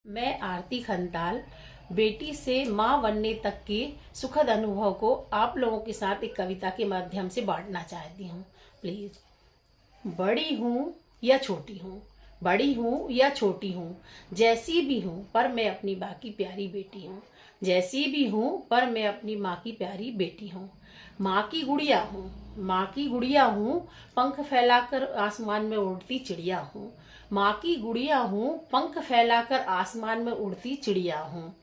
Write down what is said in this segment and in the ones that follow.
मैं आरती खंताल बेटी से माँ बनने तक के सुखद अनुभव को आप लोगों के साथ एक कविता के माध्यम से बांटना चाहती हूँ। प्लीज। बड़ी हूँ या छोटी हूँ, बड़ी हूँ या छोटी हूँ, जैसी भी हूँ पर मैं अपनी माँ की प्यारी बेटी हूँ। जैसी भी हूँ पर मैं अपनी माँ की प्यारी बेटी हूँ। माँ की गुड़िया हूँ, माँ की गुड़िया हूँ, पंख फैलाकर आसमान में उड़ती चिड़िया हूँ। माँ की गुड़िया हूँ, पंख फैलाकर आसमान में उड़ती चिड़िया हूँ।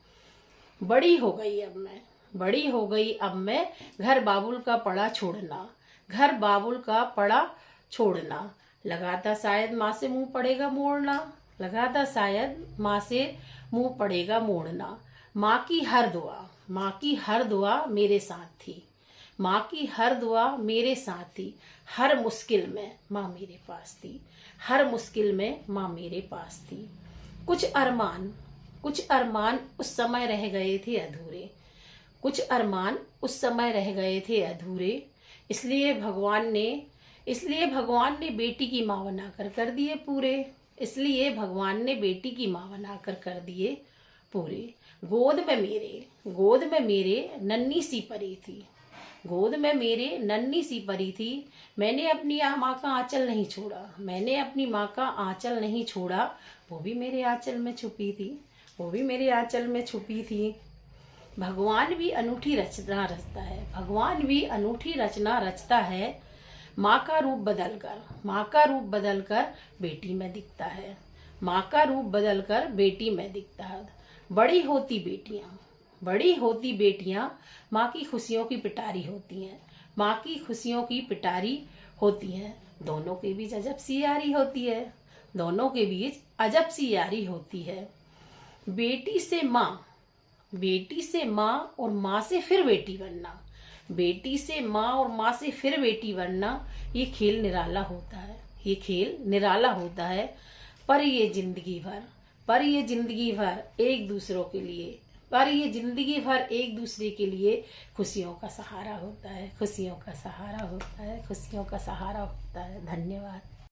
बड़ी हो गई अब मैं, बड़ी हो गई अब मैं, घर बाबुल का पड़ा छोड़ना, घर बाबुल का पड़ा छोड़ना। लगा था शायद माँ से मुंह पड़ेगा मोड़ना, लगा था शायद माँ से मुंह पड़ेगा मोड़ना। माँ की हर दुआ, माँ की हर दुआ मेरे साथ थी, माँ की हर दुआ मेरे साथ थी। हर मुश्किल में माँ मेरे पास थी, हर मुश्किल में माँ मेरे पास थी। कुछ अरमान उस समय रह गए थे अधूरे, कुछ अरमान उस समय रह गए थे अधूरे। इसलिए भगवान ने बेटी की माँ बनाकर कर दिए पूरे, इसलिए भगवान ने बेटी की माँ बनाकर कर दिए पूरे। गोद में मेरे नन्ही सी परी थी, गोद में मेरे नन्ही सी परी थी। मैंने अपनी माँ का आंचल नहीं छोड़ा, मैंने अपनी माँ का आंचल नहीं छोड़ा। वो भी मेरे आंचल में छुपी थी, वो भी मेरे आंचल में छुपी थी। भगवान भी अनूठी रचना रचता है, भगवान भी अनूठी रचना रचता है। माँ का रूप बदलकर, माँ का रूप बदलकर बेटी में दिखता है, माँ का रूप बदलकर बेटी में दिखता है। बड़ी होती बेटियां माँ की खुशियों की पिटारी होती हैं, माँ की खुशियों की पिटारी होती हैं। दोनों के बीच अजब सी यारी होती है, दोनों के बीच अजब सी यारी होती है। बेटी से माँ और माँ से फिर बेटी बनना, बेटी से माँ और माँ से फिर बेटी बनना। ये खेल निराला होता है, ये खेल निराला होता है। पर ये जिंदगी भर एक दूसरों के लिए, पर ये जिंदगी भर एक दूसरे के लिए खुशियों का सहारा होता है, खुशियों का सहारा होता है, खुशियों का सहारा होता है। धन्यवाद।